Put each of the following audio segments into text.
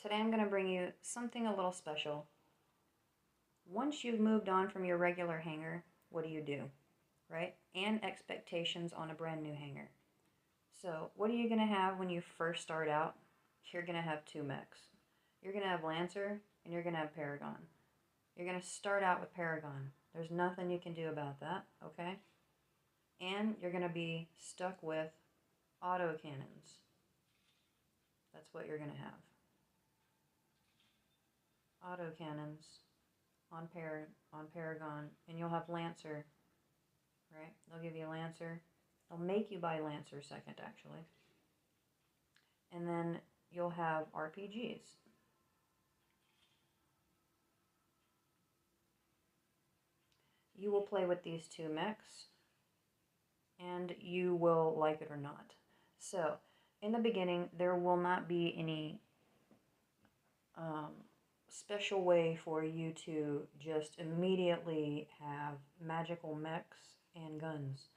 today I'm going to bring you something a little special. Once you've moved on from your regular hanger, what do? Right? And expectations on a brand new hanger. So what are you going to have when you first start out? You're going to have two mechs. You're going to have Lancer and you're going to have Paragon. You're going to start out with Paragon. There's nothing you can do about that, okay? And you're going to be stuck with auto cannons. That's what you're going to have. Auto cannons on Paragon, and you'll have Lancer, right? They'll give you Lancer. They'll make you buy Lancer second, actually. And then you'll have RPGs. You will play with these two mechs, and you will like it or not. So, in the beginning, there will not be any special way for you to just immediately have magical mechs and guns.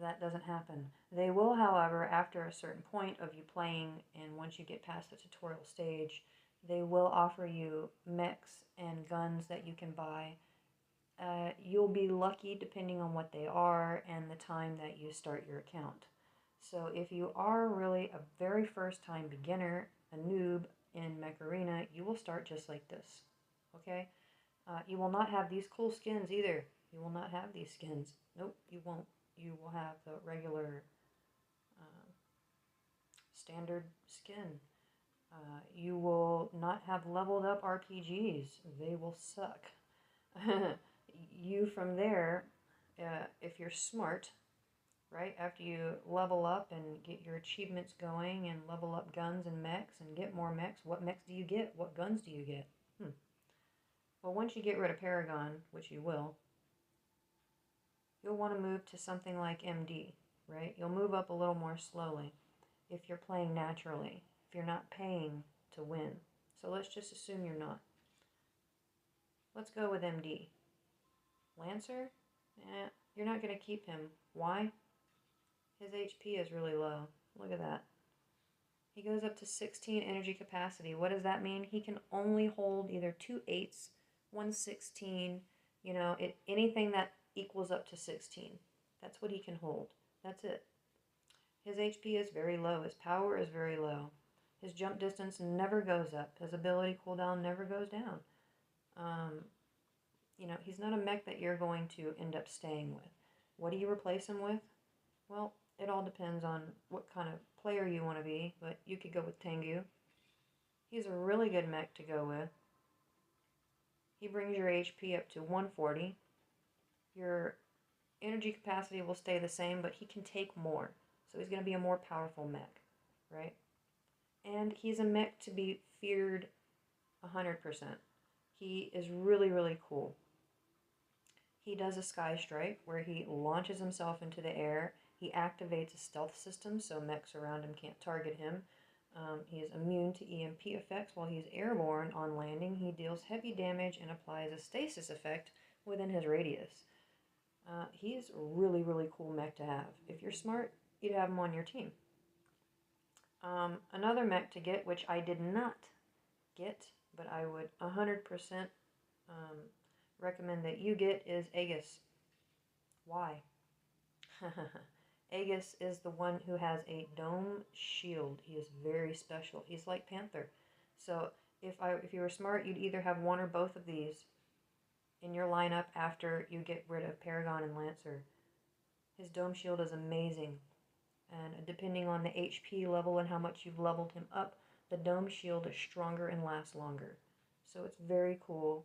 That doesn't happen. They will, however, after a certain point of you playing, and once you get past the tutorial stage, they will offer you mechs and guns that you can buy. You'll be lucky depending on what they are and the time that you start your account. So if you are really a very first time beginner, a noob in Mech Arena, you will start just like this, okay? You will not have these cool skins either. You will not have these skins. Nope, you won't. You will have the regular standard skin. You will not have leveled up RPGs. They will suck. You from there, if you're smart, right, after you level up and get your achievements going and level up guns and mechs and get more mechs, what mechs do you get? What guns do you get? Well, once you get rid of Paragon, which you will, you'll want to move to something like MD, right? You'll move up a little more slowly if you're playing naturally, if you're not paying to win. So let's just assume you're not. Let's go with MD. Lancer? You're not going to keep him. Why? His HP is really low. Look at that. He goes up to 16 energy capacity. What does that mean? He can only hold either 2 8s, 1 16, anything that equals up to 16. That's what he can hold. That's it. His HP is very low. His power is very low. His jump distance never goes up. His ability cooldown never goes down. He's not a mech that you're going to end up staying with. What do you replace him with? Well, it all depends on what kind of player you want to be, but you could go with Tengu. He's a really good mech to go with. He brings your HP up to 140. Your energy capacity will stay the same, but he can take more. So he's going to be a more powerful mech, right? And he's a mech to be feared 100%. He is really, really cool. He does a sky strike where he launches himself into the air. He activates a stealth system so mechs around him can't target him. He is immune to EMP effects while he's airborne. On landing, he deals heavy damage and applies a stasis effect within his radius. He's a really, really cool mech to have. If you're smart, you'd have him on your team. Another mech to get, which I did not get, but I would 100% recommend that you get, is Aegis. Why? Aegis is the one who has a dome shield. He is very special. He's like Panther. So if you were smart, you'd either have one or both of these in your lineup after you get rid of Paragon and Lancer. His dome shield is amazing. And depending on the HP level and how much you've leveled him up, the dome shield is stronger and lasts longer. So it's very cool.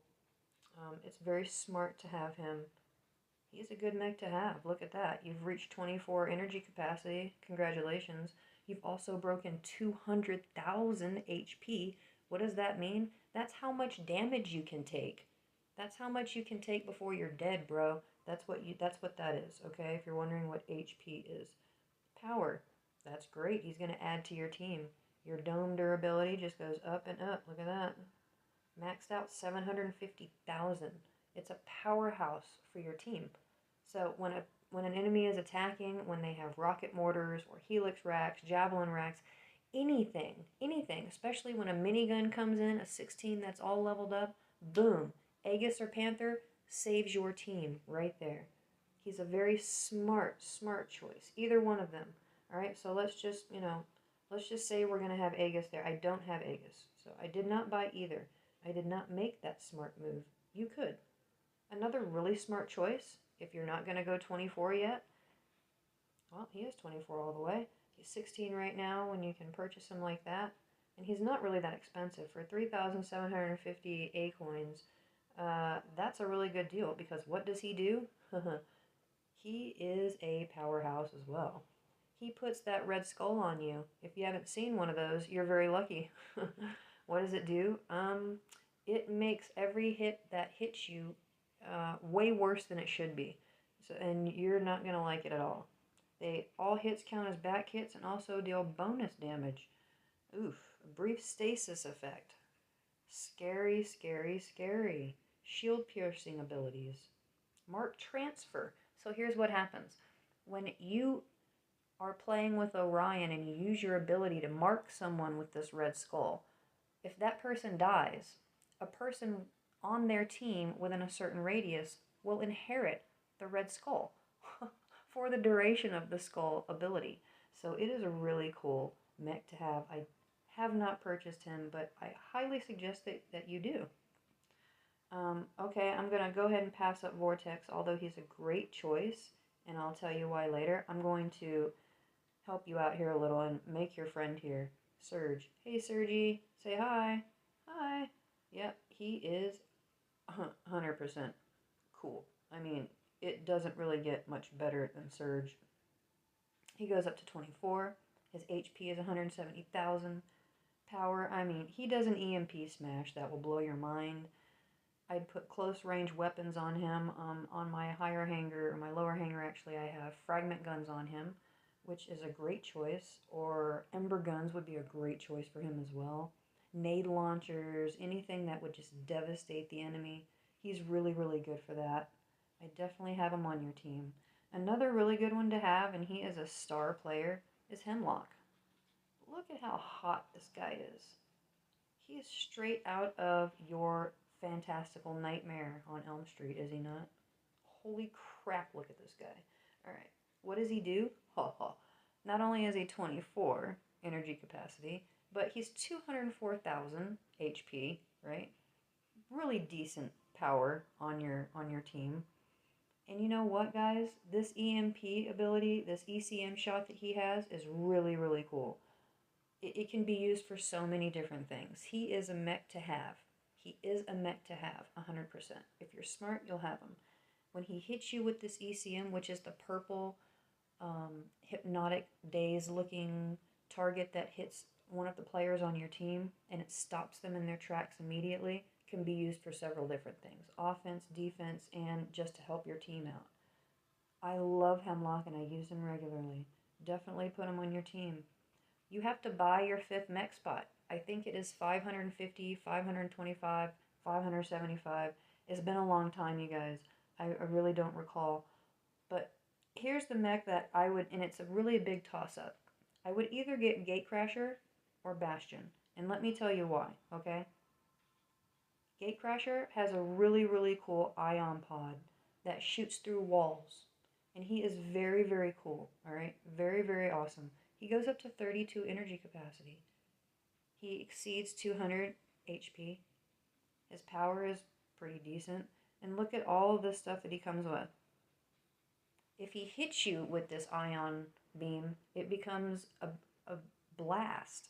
It's very smart to have him. He's a good mech to have. Look at that. You've reached 24 energy capacity. Congratulations. You've also broken 200,000 HP. What does that mean? That's how much damage you can take. That's how much you can take before you're dead, bro. That's what that is, okay? If you're wondering what HP is. Power. That's great. He's going to add to your team. Your dome durability just goes up and up. Look at that. Maxed out 750,000. It's a powerhouse for your team. So when an enemy is attacking, when they have rocket mortars or helix racks, javelin racks, anything, especially when a minigun comes in, a 16 that's all leveled up, boom, Aegis or Panther saves your team right there. He's a very smart choice. Either one of them. All right, so let's just, let's just say we're going to have Aegis there. I don't have Aegis, so I did not buy either. I did not make that smart move. You could. Another really smart choice, if you're not going to go 24 yet, well, he is 24 all the way. He's 16 right now when you can purchase him like that. And he's not really that expensive. For 3,750 A coins, that's a really good deal because what does he do? He is a powerhouse as well. He puts that red skull on you. If you haven't seen one of those, you're very lucky. What does it do? It makes every hit that hits you way worse than it should be. So, and you're not going to like it at all. All hits count as back hits and also deal bonus damage. Oof, a brief stasis effect. Scary, scary, scary. Shield piercing abilities. Mark transfer. So here's what happens. When you are playing with Orion and you use your ability to mark someone with this red skull, if that person dies, a person on their team within a certain radius will inherit the red skull for the duration of the skull ability. So it is a really cool mech to have. I have not purchased him, but I highly suggest that you do. Okay, I'm going to go ahead and pass up Vortex, although he's a great choice, and I'll tell you why later. I'm going to help you out here a little and make your friend here, Surge. Hey, Surgy, say hi. Hi. Yep, he is 100% cool. I mean, it doesn't really get much better than Surge. He goes up to 24. His HP is 170,000. Power, I mean, he does an EMP smash that will blow your mind. I'd put close range weapons on him. On my higher hanger, or my lower hanger actually, I have fragment guns on him, which is a great choice. Or ember guns would be a great choice for him as well. Nade launchers, anything that would just devastate the enemy. He's really, really good for that. I definitely have him on your team. Another really good one to have, and he is a star player, is Hemlock. Look at how hot this guy is. He is straight out of your fantastical nightmare on Elm Street, is he not? Holy crap, look at this guy. Alright, what does he do? Ha ha. Not only is he 24 energy capacity, but he's 204,000 HP, right? Really decent power on your team. And you know what, guys? This EMP ability, this ECM shot that he has is really, really cool. It can be used for so many different things. He is a mech to have. He is a mech to have, 100%. If you're smart, you'll have him. When he hits you with this ECM, which is the purple hypnotic daze-looking target that hits one of the players on your team, and it stops them in their tracks immediately, can be used for several different things. Offense, defense, and just to help your team out. I love Hemlock, and I use him regularly. Definitely put him on your team. You have to buy your 5th mech spot. I think it is 550, 525, 575. It's been a long time, you guys. I really don't recall. But here's the mech that I would, and it's a really big toss-up. I would either get Gatecrasher or Bastion. And let me tell you why, okay? Gatecrasher has a really, really cool ion pod that shoots through walls. And he is very, very cool, alright? Very, very awesome. He goes up to 32 energy capacity. He exceeds 200 HP. His power is pretty decent. And look at all of this stuff that he comes with. If he hits you with this ion beam, it becomes a blast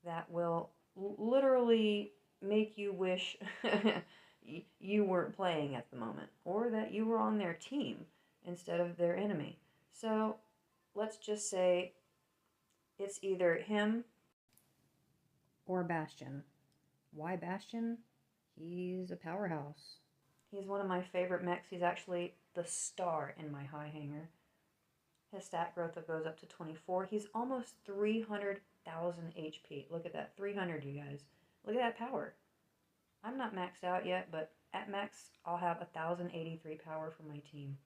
that will literally make you wish you weren't playing at the moment, or that you were on their team instead of their enemy. So let's just say it's either him or Bastion. Why Bastion? He's a powerhouse. He's one of my favorite mechs. He's actually the star in my high hanger. His stat growth goes up to 24. He's almost 300,000 HP. Look at that. 300, you guys. Look at that power. I'm not maxed out yet, but at max, I'll have 1,083 power for my team.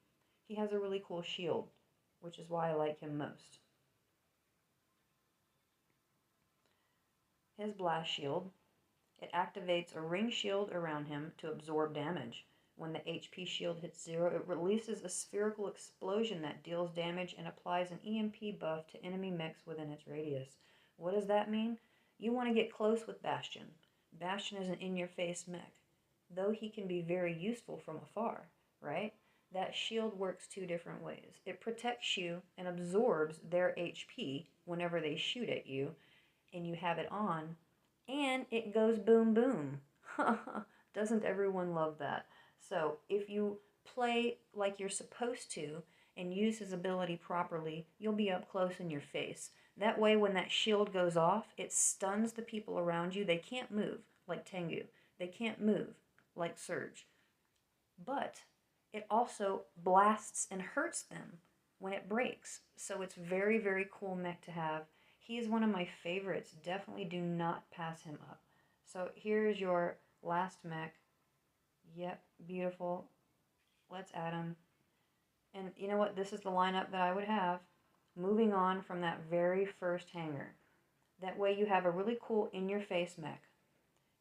He has a really cool shield, which is why I like him most. his blast shield. It activates a ring shield around him to absorb damage. When the HP shield hits 0, it releases a spherical explosion that deals damage and applies an EMP buff to enemy mechs within its radius. What does that mean? You want to get close with Bastion. Bastion is an in-your-face mech, though he can be very useful from afar, right? That shield works two different ways. It protects you and absorbs their HP whenever they shoot at you, and you have it on, and it goes boom boom. Doesn't everyone love that? So if you play like you're supposed to and use his ability properly, you'll be up close in your face. That way when that shield goes off, it stuns the people around you. They can't move like Tengu. They can't move like Surge. But it also blasts and hurts them when it breaks. So it's very, very cool mech to have. He is one of my favorites. Definitely do not pass him up. So here's your last mech. Yep, beautiful. Let's add him. And you know what? This is the lineup that I would have. Moving on from that very first hanger. That way you have a really cool in-your-face mech.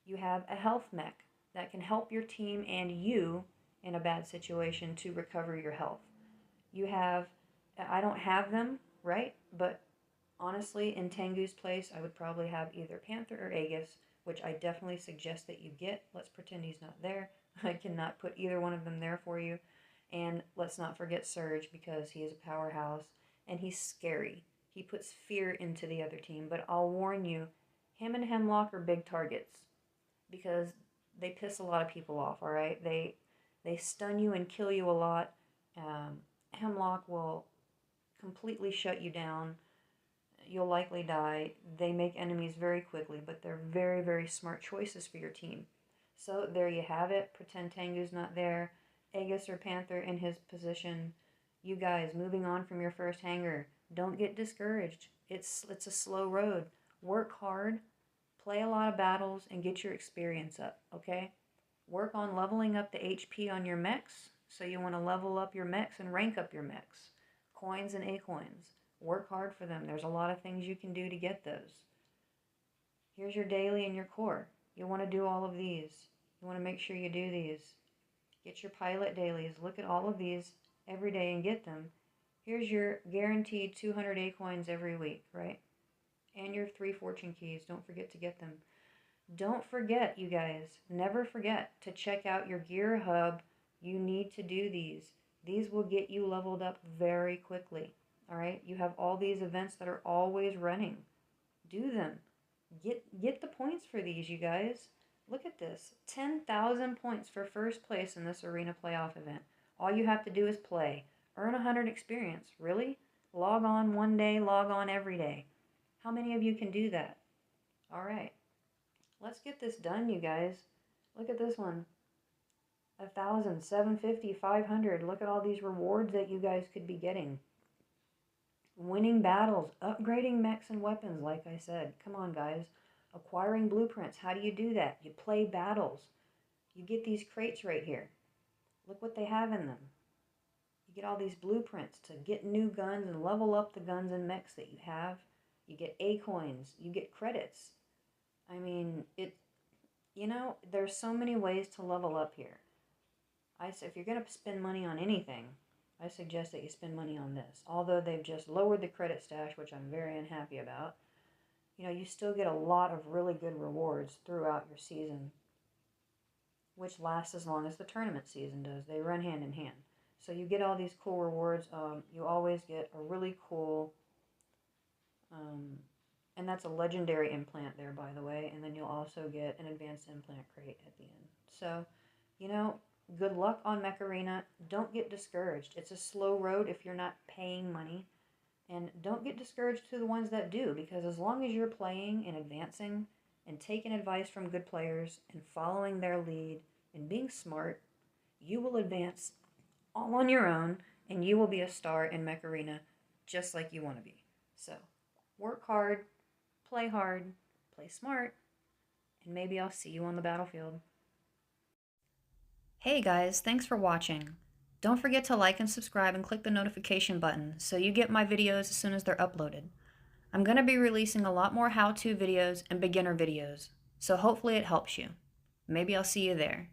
You have a health mech that can help your team and you in a bad situation to recover your health. You have, I don't have them, right? But honestly, in Tengu's place, I would probably have either Panther or Aegis, which I definitely suggest that you get. Let's pretend he's not there. I cannot put either one of them there for you. And let's not forget Surge, because he is a powerhouse and he's scary. He puts fear into the other team. But I'll warn you, him and Hemlock are big targets because they piss a lot of people off, all right? They stun you and kill you a lot. Hemlock will completely shut you down. You'll likely die. They make enemies very quickly, but they're very, very smart choices for your team. So there you have it. Pretend Tengu's not there. Aegis or Panther in his position. You guys, moving on from your first hanger, don't get discouraged. It's a slow road. Work hard, play a lot of battles, and get your experience up, okay? Work on leveling up the HP on your mechs. So you want to level up your mechs and rank up your mechs. Coins and A-coins. Work hard for them. There's a lot of things you can do to get those. Here's your daily and your core. You want to do all of these. You want to make sure you do these. Get your pilot dailies. Look at all of these every day and get them. Here's your guaranteed 200 A-coins every week, right? And your 3 fortune keys. Don't forget to get them. Don't forget, you guys, never forget to check out your gear hub. You need to do these. These will get you leveled up very quickly. All right? You have all these events that are always running. Do them. Get the points for these, you guys. Look at this. 10,000 points for first place in this arena playoff event. All you have to do is play. Earn 100 experience. Really? Log on one day, log on every day. How many of you can do that? All right. Let's get this done, you guys. Look at this one. 1,000, 750, 500. Look at all these rewards that you guys could be getting. Winning battles, upgrading mechs and weapons, like I said. Come on, guys. Acquiring blueprints. How do you do that? You play battles. You get these crates right here. Look what they have in them. You get all these blueprints to get new guns and level up the guns and mechs that you have. You get A-coins. You get credits. I mean, there's so many ways to level up here. If you're going to spend money on anything, I suggest that you spend money on this. Although they've just lowered the credit stash, which I'm very unhappy about, you still get a lot of really good rewards throughout your season, which lasts as long as the tournament season does. They run hand in hand. So you get all these cool rewards. You always get a really cool, and that's a legendary implant there, by the way. And then you'll also get an advanced implant crate at the end. So, good luck on Mech Arena. Don't get discouraged. It's a slow road if you're not paying money. And don't get discouraged to the ones that do, because as long as you're playing and advancing and taking advice from good players and following their lead and being smart, you will advance all on your own and you will be a star in Mech Arena just like you want to be. So work hard, play smart, and maybe I'll see you on the battlefield. Hey guys, thanks for watching. Don't forget to like and subscribe and click the notification button so you get my videos as soon as they're uploaded. I'm going to be releasing a lot more how-to videos and beginner videos, so hopefully it helps you. Maybe I'll see you there.